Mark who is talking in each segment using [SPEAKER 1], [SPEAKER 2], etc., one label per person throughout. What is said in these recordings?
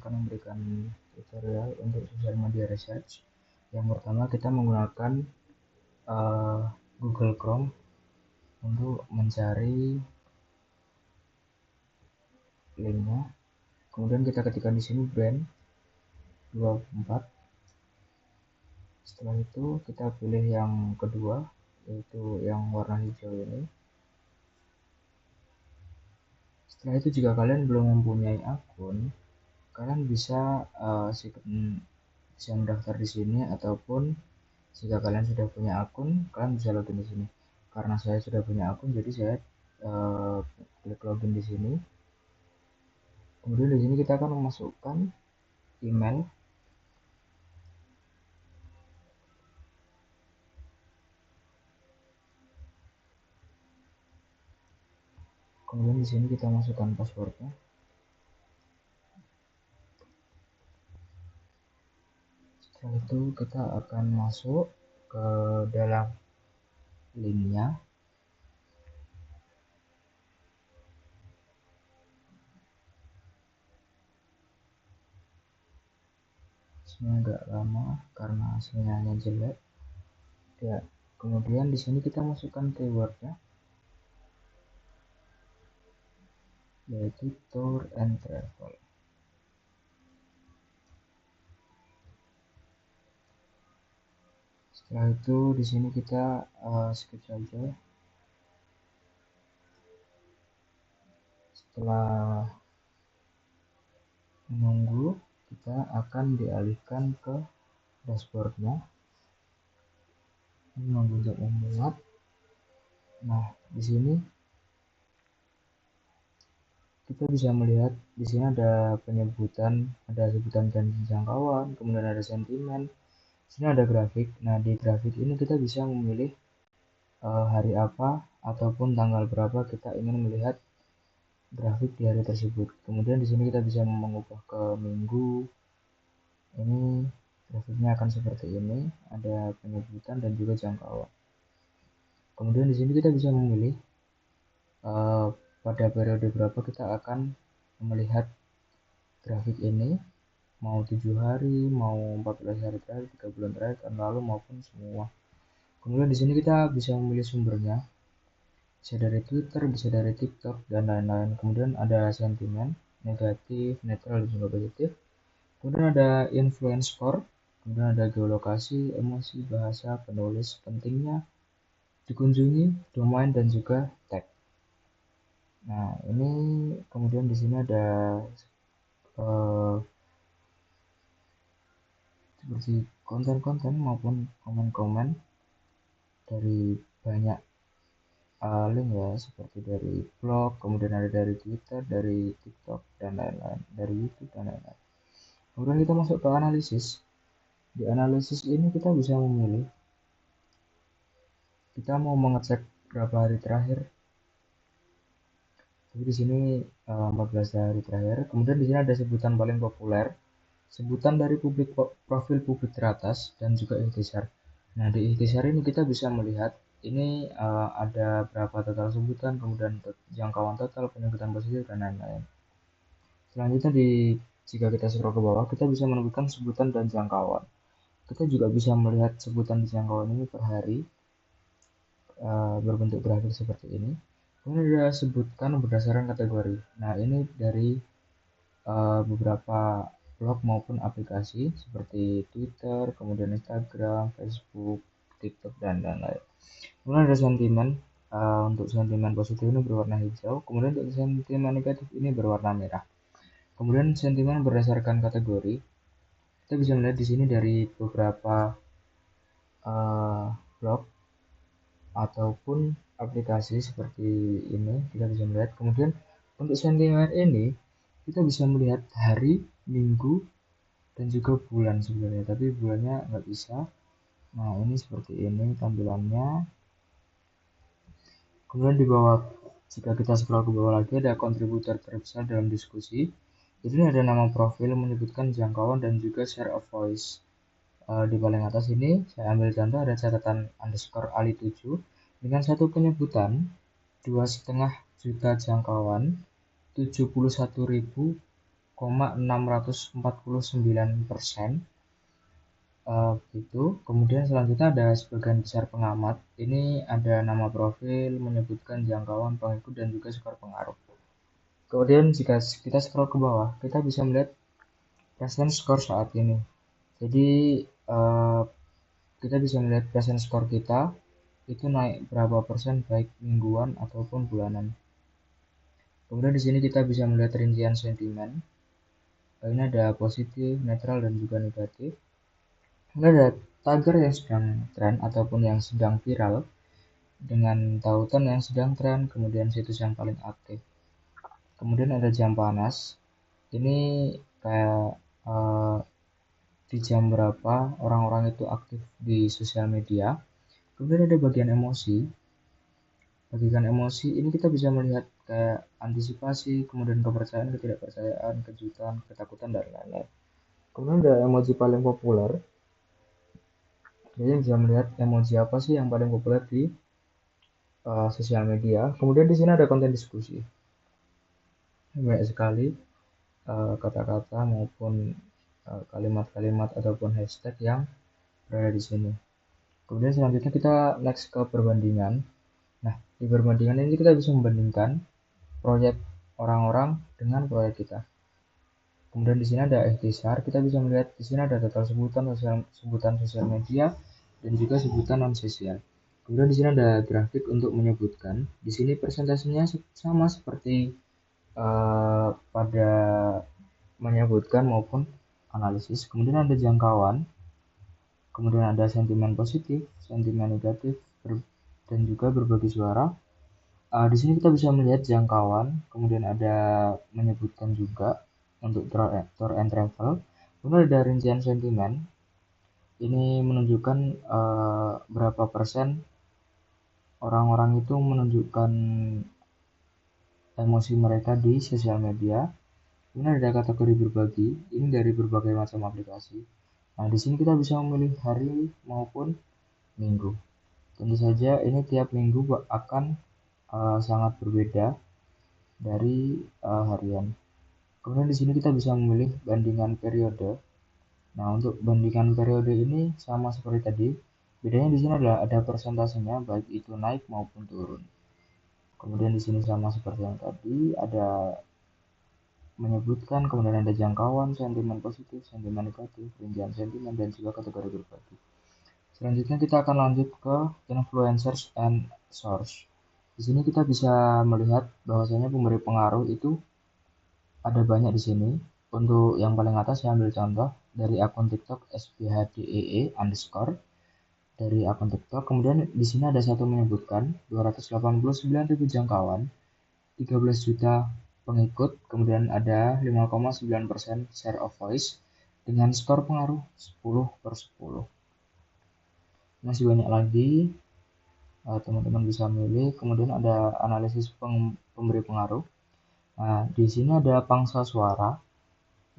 [SPEAKER 1] akan memberikan tutorial untuk social media research. Yang pertama kita menggunakan Google Chrome untuk mencari linknya. Kemudian kita ketikkan di sini brand 24. Setelah itu kita pilih yang kedua, yaitu yang warna hijau ini. Setelah itu jika kalian belum mempunyai akun, kalian bisa mendaftar di sini, ataupun jika kalian sudah punya akun, kalian bisa login di sini. Karena saya sudah punya akun, jadi saya klik login di sini. Kemudian di sini kita akan memasukkan email. Kemudian di sini kita masukkan passwordnya. Setelah itu kita akan masuk ke dalam linknya. Ini agak lama karena sinyalnya jelek. Ya, kemudian di sini kita masukkan keywordnya, yaitu tour and travel. Setelah itu di sini kita skip saja. Setelah menunggu, kita akan dialihkan ke dashboardnya. Menunggu untuk memuat. Nah, di sini kita bisa melihat di sini ada penyebutan, ada sebutan janji jangkauan, kemudian ada sentimen. Di sini ada grafik. Nah, di grafik ini kita bisa memilih hari apa ataupun tanggal berapa kita ingin melihat grafik di hari tersebut. Kemudian di sini kita bisa mengubah ke minggu. Ini grafiknya akan seperti ini, ada penyebutan dan juga jangkauan. Kemudian di sini kita bisa memilih pada periode berapa kita akan melihat grafik ini, mau 7 hari, mau 14 hari terakhir, 3 bulan terakhir, tahun lalu, maupun semua. Kemudian di sini kita bisa memilih sumbernya, bisa dari Twitter, bisa dari TikTok, dan lain-lain. Kemudian ada sentimen, negatif, netral, dan juga positif. Kemudian ada influence score, kemudian ada geolokasi, emosi, bahasa, penulis, pentingnya, dikunjungi, domain, dan juga tag. Nah, ini kemudian di sini ada seperti konten-konten maupun komen-komen dari banyak link ya, seperti dari blog, kemudian ada dari Twitter, dari TikTok, dan lain-lain, dari YouTube, dan lain-lain. Kemudian kita masuk ke analisis. Di analisis ini kita bisa memilih, kita mau mengecek berapa hari terakhir. Jadi di sini 14 hari terakhir. Kemudian di sini ada sebutan paling populer, sebutan dari profil publik teratas, dan juga ikhtisar. Nah, di ikhtisar ini kita bisa melihat ini ada berapa total sebutan, kemudian jangkauan total, penyebutan positif, dan lain-lain. Selanjutnya jika kita scroll ke bawah, kita bisa menemukan sebutan dan jangkauan. Kita juga bisa melihat sebutan dan jangkauan ini per hari berbentuk grafik seperti ini. Kemudian ada sebutkan berdasarkan kategori. Nah, ini dari beberapa blog maupun aplikasi seperti Twitter, kemudian Instagram, Facebook, TikTok, dan lain-lain. Kemudian ada sentimen. Untuk sentimen positif ini berwarna hijau, kemudian untuk sentimen negatif ini berwarna merah. Kemudian sentimen berdasarkan kategori, kita bisa melihat di sini dari beberapa blog ataupun aplikasi seperti ini kita bisa melihat. Kemudian untuk sentimen ini kita bisa melihat hari, minggu, dan juga bulan sebenarnya, tapi bulannya nggak bisa. Nah, ini seperti ini tampilannya. Kemudian di bawah, jika kita scroll ke bawah lagi, ada kontributor terbesar dalam diskusi. Jadi ini ada nama profil, menyebutkan jangkauan, dan juga share of voice. Di paling atas ini saya ambil contoh, ada catatan underscore Ali 7 dengan satu penyebutan, 2,5 juta jangkauan, 71.000 649%. Gitu. Kemudian selanjutnya ada sebagian besar pengamat. Ini ada nama profil, menyebutkan jangkauan pengikut dan juga skor pengaruh. Kemudian jika kita scroll ke bawah, kita bisa melihat present skor saat ini. Jadi kita bisa melihat present skor kita itu naik berapa persen baik mingguan ataupun bulanan. Kemudian di sini kita bisa melihat rincian sentimen. Ini ada positif, netral, dan juga negatif. Kemudian ada tagar yang sedang tren ataupun yang sedang viral dengan tautan yang sedang tren, kemudian situs yang paling aktif. Kemudian ada jam panas. Ini kayak di jam berapa orang-orang itu aktif di sosial media. Kemudian ada bagian emosi. Bagian emosi ini kita bisa melihat kayak antisipasi, kemudian kepercayaan, ketidakpercayaan, kejutan, ketakutan, dan lain-lain. Kemudian ada emoji paling populer. Jadi bisa melihat emoji apa sih yang paling populer di sosial media. Kemudian di sini ada konten diskusi. Banyak sekali kata-kata maupun kalimat-kalimat ataupun hashtag yang berada di sini. Kemudian selanjutnya kita next ke perbandingan. Nah, di perbandingan ini kita bisa membandingkan proyek orang-orang dengan proyek kita. Kemudian di sini ada ikhtisar, kita bisa melihat di sini ada total sebutan sosial media dan juga sebutan non sosial. Kemudian di sini ada grafik untuk menyebutkan. Di sini presentasinya sama seperti pada menyebutkan maupun analisis. Kemudian ada jangkauan, kemudian ada sentimen positif, sentimen negatif, dan juga berbagi suara. Di sini kita bisa melihat jangkauan, kemudian ada menyebutkan juga untuk tour and travel. Kemudian ada rincian sentimen. Ini menunjukkan berapa persen orang-orang itu menunjukkan emosi mereka di sosial media. Kemudian ada kategori berbagi, ini dari berbagai macam aplikasi. Nah, di sini kita bisa memilih hari maupun minggu. Tentu saja ini tiap minggu akan sangat berbeda dari harian. Kemudian di sini kita bisa memilih bandingan periode. Nah, untuk bandingan periode ini sama seperti tadi. Bedanya di sini adalah ada persentasenya baik itu naik maupun turun. Kemudian di sini sama seperti yang tadi, ada menyebutkan, kemudian ada jangkauan, sentimen positif, sentimen negatif, rincian sentimen, dan juga kategori berbagi. Selanjutnya kita akan lanjut ke influencers and source. Di sini kita bisa melihat bahwasanya pemberi pengaruh itu ada banyak di sini. Untuk yang paling atas saya ambil contoh dari akun TikTok SBHDEE underscore dari akun TikTok. Kemudian di sini ada satu menyebutkan 289.000 jangkauan, 13 juta pengikut, kemudian ada 5,9% share of voice dengan skor pengaruh 10/10. Masih banyak lagi, teman-teman bisa milih. Kemudian ada analisis pemberi pengaruh. Nah, di sini ada pangsa suara,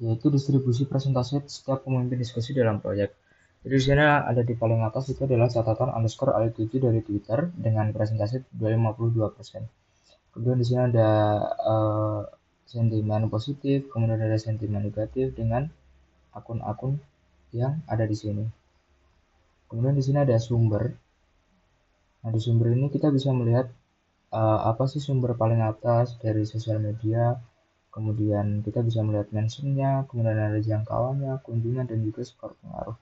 [SPEAKER 1] yaitu distribusi persentase setiap pemimpin diskusi dalam proyek. Jadi di sini ada di paling atas itu adalah catatan underscore ali7 dari Twitter dengan presentasi 52%. Kemudian di sini ada sentimen positif, kemudian ada sentimen negatif dengan akun-akun yang ada di sini. Kemudian di sini ada sumber. Nah, di sumber ini kita bisa melihat apa sih sumber paling atas dari sosial media. Kemudian kita bisa melihat mentionnya, kemudian ada jangkauannya, kunjungan, dan juga skor pengaruh.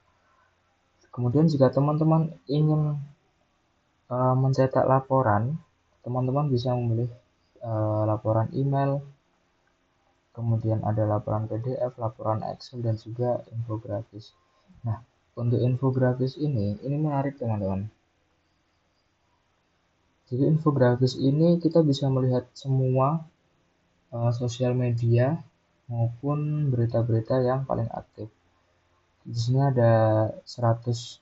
[SPEAKER 1] Kemudian jika teman-teman ingin mencetak laporan, teman-teman bisa memilih laporan email, kemudian ada laporan PDF, laporan Excel, dan juga infografis. Nah, untuk infografis ini menarik teman-teman. Jadi infografis ini kita bisa melihat semua sosial media maupun berita-berita yang paling aktif. Di sini ada 1110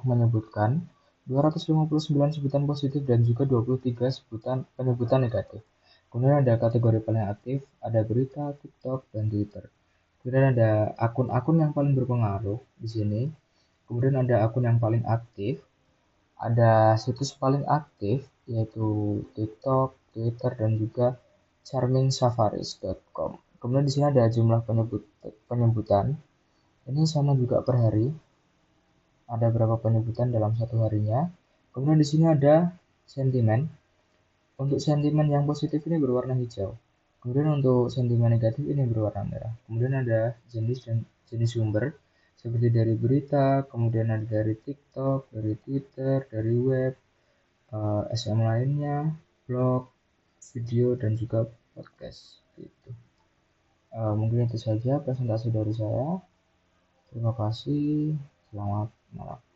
[SPEAKER 1] menyebutkan, 259 sebutan positif dan juga 23 penyebutan negatif. Kemudian ada kategori paling aktif, ada berita, TikTok, dan Twitter. Kemudian ada akun-akun yang paling berpengaruh di sini. Kemudian ada akun yang paling aktif, ada situs paling aktif yaitu TikTok, Twitter, dan juga charmingsafaris.com. Kemudian di sini ada jumlah penyebutan. Ini sama juga per hari. Ada berapa penyebutan dalam satu harinya. Kemudian di sini ada sentimen. Untuk sentimen yang positif ini berwarna hijau. Kemudian untuk sentimen negatif ini berwarna merah. Kemudian ada jenis dan jenis sumber seperti dari berita, kemudian ada dari TikTok, dari Twitter, dari web, SM lainnya, blog, video, dan juga podcast. Gitu. Mungkin itu saja presentasi dari saya. Terima kasih. Selamat malam.